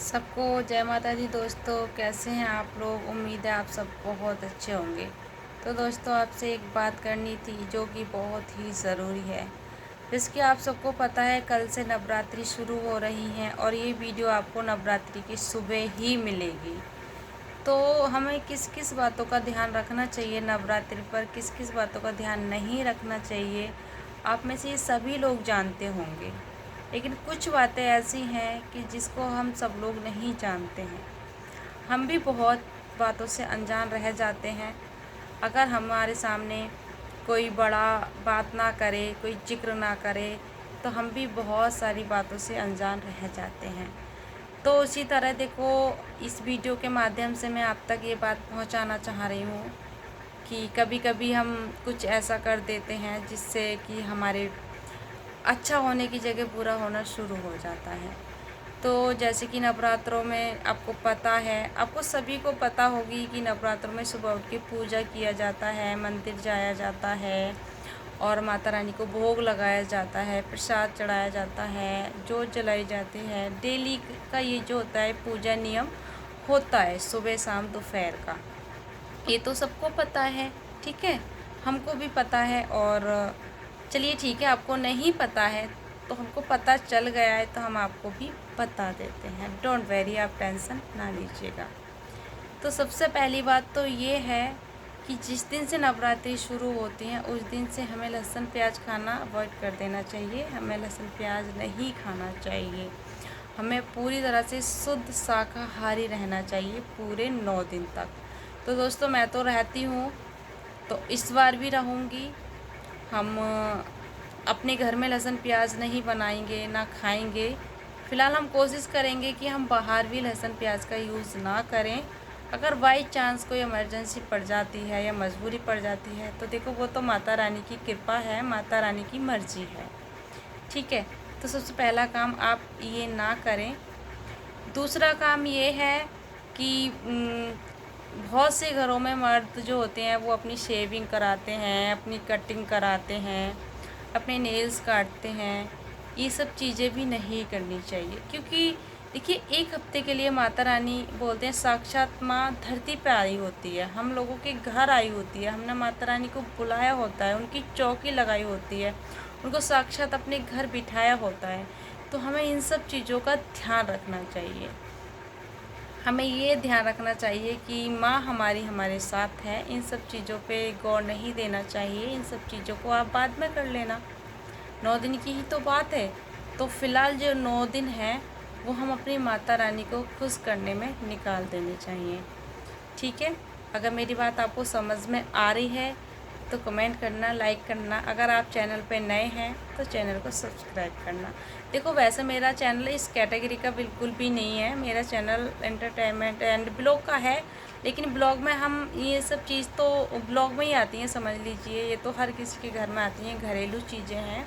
सबको जय माता दी। दोस्तों कैसे हैं आप लोग? उम्मीद है आप सब बहुत अच्छे होंगे। तो दोस्तों आपसे एक बात करनी थी जो कि बहुत ही ज़रूरी है। जिसकी आप सबको पता है कल से नवरात्रि शुरू हो रही हैं और ये वीडियो आपको नवरात्रि की सुबह ही मिलेगी। तो हमें किस किस बातों का ध्यान रखना चाहिए नवरात्रि पर, किस किस बातों का ध्यान नहीं रखना चाहिए, आप में से ये सभी लोग जानते होंगे। लेकिन कुछ बातें ऐसी हैं कि जिसको हम सब लोग नहीं जानते हैं। हम भी बहुत बातों से अनजान रह जाते हैं। अगर हमारे सामने कोई बड़ा बात ना करे, कोई जिक्र ना करे, तो हम भी बहुत सारी बातों से अनजान रह जाते हैं। तो उसी तरह देखो, इस वीडियो के माध्यम से मैं आप तक ये बात पहुंचाना चाह रही हूँ कि कभी कभी हम कुछ ऐसा कर देते हैं जिससे कि हमारे अच्छा होने की जगह बुरा होना शुरू हो जाता है। तो जैसे कि नवरात्रों में आपको पता है, आपको सभी को पता होगी कि नवरात्रों में सुबह उठ के पूजा किया जाता है, मंदिर जाया जाता है और माता रानी को भोग लगाया जाता है, प्रसाद चढ़ाया जाता है, जोत जलाई जाती है। डेली का ये जो होता है पूजा नियम होता है, सुबह शाम दोपहर का, ये तो सबको पता है। ठीक है, हमको भी पता है। और चलिए ठीक है, आपको नहीं पता है तो हमको पता चल गया है तो हम आपको भी बता देते हैं। डोंट वेरी, आप टेंशन ना लीजिएगा। तो सबसे पहली बात तो ये है कि जिस दिन से नवरात्रि शुरू होती हैं उस दिन से हमें लहसुन प्याज खाना अवॉइड कर देना चाहिए। हमें लहसुन प्याज नहीं खाना चाहिए। हमें पूरी तरह से शुद्ध शाकाहारी रहना चाहिए पूरे 9 दिन तक। तो दोस्तों मैं तो रहती हूँ, तो इस बार भी रहूँगी। हम अपने घर में लहसुन प्याज नहीं बनाएंगे, ना खाएंगे। फ़िलहाल हम कोशिश करेंगे कि हम बाहर भी लहसुन प्याज का यूज़ ना करें। अगर बाई चांस कोई इमरजेंसी पड़ जाती है या मजबूरी पड़ जाती है तो देखो वो तो माता रानी की कृपा है, माता रानी की मर्ज़ी है। ठीक है, तो सबसे पहला काम आप ये ना करें। दूसरा काम ये है कि बहुत से घरों में मर्द जो होते हैं वो अपनी शेविंग कराते हैं, अपनी कटिंग कराते हैं, अपने नेल्स काटते हैं। ये सब चीज़ें भी नहीं करनी चाहिए, क्योंकि देखिए एक हफ्ते के लिए माता रानी बोलते हैं साक्षात माँ धरती पे आई होती है, हम लोगों के घर आई होती है। हमने माता रानी को बुलाया होता है, उनकी चौकी लगाई होती है, उनको साक्षात अपने घर बिठाया होता है। तो हमें इन सब चीज़ों का ध्यान रखना चाहिए। हमें ये ध्यान रखना चाहिए कि माँ हमारी हमारे साथ है। इन सब चीज़ों पे गौर नहीं देना चाहिए। इन सब चीज़ों को आप बाद में कर लेना। 9 दिन की ही तो बात है। तो फ़िलहाल जो 9 दिन है वो हम अपनी माता रानी को खुश करने में निकाल देने चाहिए। ठीक है, अगर मेरी बात आपको समझ में आ रही है तो कमेंट करना, लाइक करना। अगर आप चैनल पे नए हैं तो चैनल को सब्सक्राइब करना। देखो वैसे मेरा चैनल इस कैटेगरी का बिल्कुल भी नहीं है। मेरा चैनल एंटरटेनमेंट एंड ब्लॉग का है, लेकिन ब्लॉग में हम ये सब चीज़ तो ब्लॉग में ही आती हैं, समझ लीजिए। ये तो हर किसी के घर में आती हैं, घरेलू चीज़ें हैं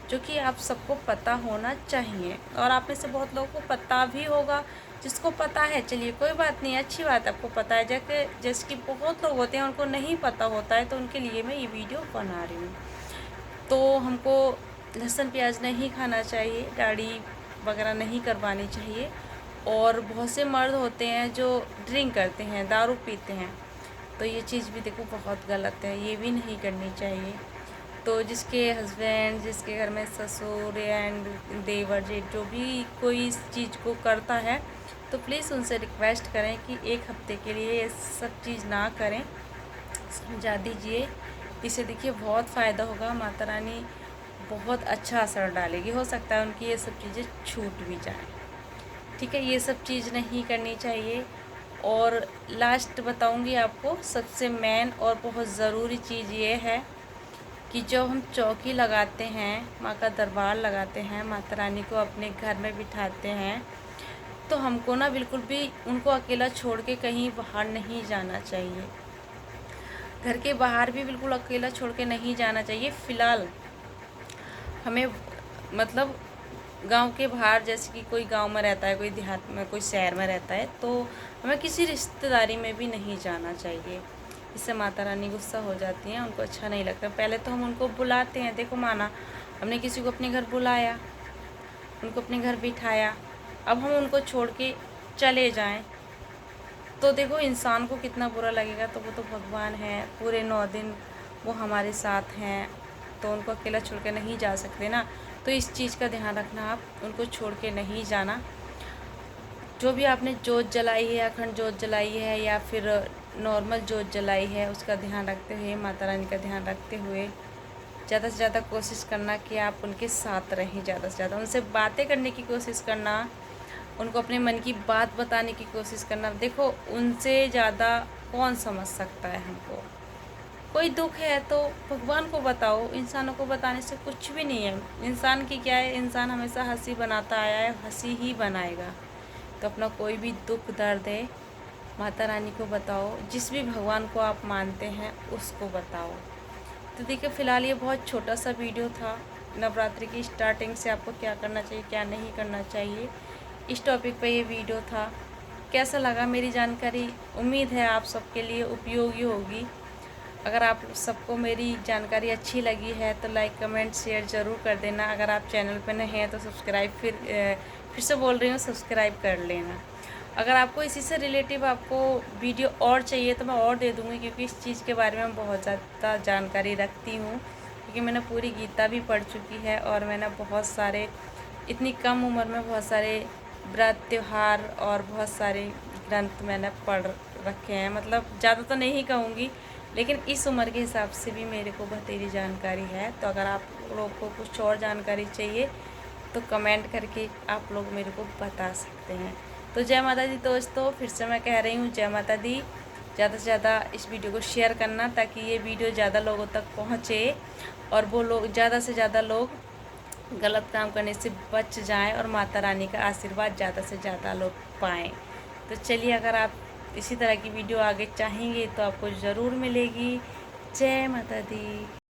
जो कि आप सबको पता होना चाहिए। और आप में से बहुत लोगों को पता भी होगा। जिसको पता है चलिए कोई बात नहीं, अच्छी बात आपको पता है। जैसे कि बहुत लोग होते हैं उनको नहीं पता होता है, तो उनके लिए मैं ये वीडियो बना रही हूँ। तो हमको लहसुन प्याज नहीं खाना चाहिए, दाढ़ी वगैरह नहीं करवानी चाहिए। और बहुत से मर्द होते हैं जो ड्रिंक करते हैं, दारू पीते हैं, तो ये चीज़ भी देखो बहुत गलत है, ये भी नहीं करनी चाहिए। तो जिसके हस्बैंड, जिसके घर में ससुर एंड देवर जेठ जो भी कोई इस चीज़ को करता है, तो प्लीज़ उनसे रिक्वेस्ट करें कि एक हफ्ते के लिए ये सब चीज़ ना करें, समझा दीजिए। इससे देखिए बहुत फ़ायदा होगा, माता रानी बहुत अच्छा असर डालेगी। हो सकता है उनकी ये सब चीज़ें छूट भी जाएँ। ठीक है, ये सब चीज़ नहीं करनी चाहिए। और लास्ट बताऊंगी आपको, सबसे मेन और बहुत ज़रूरी चीज़ ये है कि जब हम चौकी लगाते हैं, माँ का दरबार लगाते हैं, माता रानी को अपने घर में बिठाते हैं, तो हमको ना बिल्कुल भी उनको अकेला छोड़ के कहीं बाहर नहीं जाना चाहिए। घर के बाहर भी बिल्कुल अकेला छोड़ के नहीं जाना चाहिए। फ़िलहाल हमें मतलब गांव के बाहर, जैसे कि कोई गांव में रहता है, कोई देहात में, कोई शहर में रहता है, तो हमें किसी रिश्तेदारी में भी नहीं जाना चाहिए। इससे माता रानी गुस्सा हो जाती हैं, उनको अच्छा नहीं लगता। पहले तो हम उनको बुलाते हैं, देखो माना हमने किसी को अपने घर बुलाया, उनको अपने घर बिठाया, अब हम उनको छोड़ के चले जाएं तो देखो इंसान को कितना बुरा लगेगा। तो वो तो भगवान हैं, पूरे 9 दिन वो हमारे साथ हैं, तो उनको अकेला छोड़ के नहीं जा सकते ना। तो इस चीज़ का ध्यान रखना, आप उनको छोड़ के नहीं जाना। जो भी आपने जोत जलाई है, अखंड जोत जलाई है या फिर नॉर्मल जोत जलाई है, उसका ध्यान रखते हुए, माता रानी का ध्यान रखते हुए ज़्यादा से ज़्यादा कोशिश करना कि आप उनके साथ रहें। ज़्यादा से ज़्यादा उनसे बातें करने की कोशिश करना, उनको अपने मन की बात बताने की कोशिश करना। देखो उनसे ज़्यादा कौन समझ सकता है हमको। कोई दुख है तो भगवान को बताओ, इंसानों को बताने से कुछ भी नहीं है। इंसान की क्या है, इंसान हमेशा हंसी बनाता आया है, हंसी ही बनाएगा। तो अपना कोई भी दुख दर्द है माता रानी को बताओ, जिस भी भगवान को आप मानते हैं उसको बताओ। तो देखिए फ़िलहाल ये बहुत छोटा सा वीडियो था, नवरात्रि की स्टार्टिंग से आपको क्या करना चाहिए क्या नहीं करना चाहिए, इस टॉपिक पे ये वीडियो था। कैसा लगा मेरी जानकारी, उम्मीद है आप सबके लिए उपयोगी होगी। अगर आप सबको मेरी जानकारी अच्छी लगी है तो लाइक कमेंट शेयर ज़रूर कर देना। अगर आप चैनल पर नए हैं तो सब्सक्राइब फिर से बोल रही हूँ, सब्सक्राइब कर लेना। अगर आपको इसी से रिलेटिव आपको वीडियो और चाहिए तो मैं और दे दूँगी, क्योंकि इस चीज़ के बारे में मैं बहुत ज़्यादा जानकारी रखती हूँ। क्योंकि मैंने पूरी गीता भी पढ़ चुकी है और मैंने बहुत सारे, इतनी कम उम्र में बहुत सारे व्रत त्यौहार और बहुत सारे ग्रंथ मैंने पढ़ रखे हैं। मतलब ज़्यादा तो नहीं कहूँगी, लेकिन इस उम्र के हिसाब से भी मेरे को बतेरी जानकारी है। तो अगर आप लोग को कुछ और जानकारी चाहिए तो कमेंट करके आप लोग मेरे को बता सकते हैं। तो जय माता दी दोस्तों, फिर से मैं कह रही हूँ जय माता दी। ज़्यादा से ज़्यादा इस वीडियो को शेयर करना ताकि ये वीडियो ज़्यादा लोगों तक पहुँचे और वो लोग ज़्यादा से ज़्यादा लोग गलत काम करने से बच जाएं और माता रानी का आशीर्वाद ज़्यादा से ज़्यादा लोग पाएँ। तो चलिए, अगर आप इसी तरह की वीडियो आगे चाहेंगे तो आपको ज़रूर मिलेगी। जय माता दी।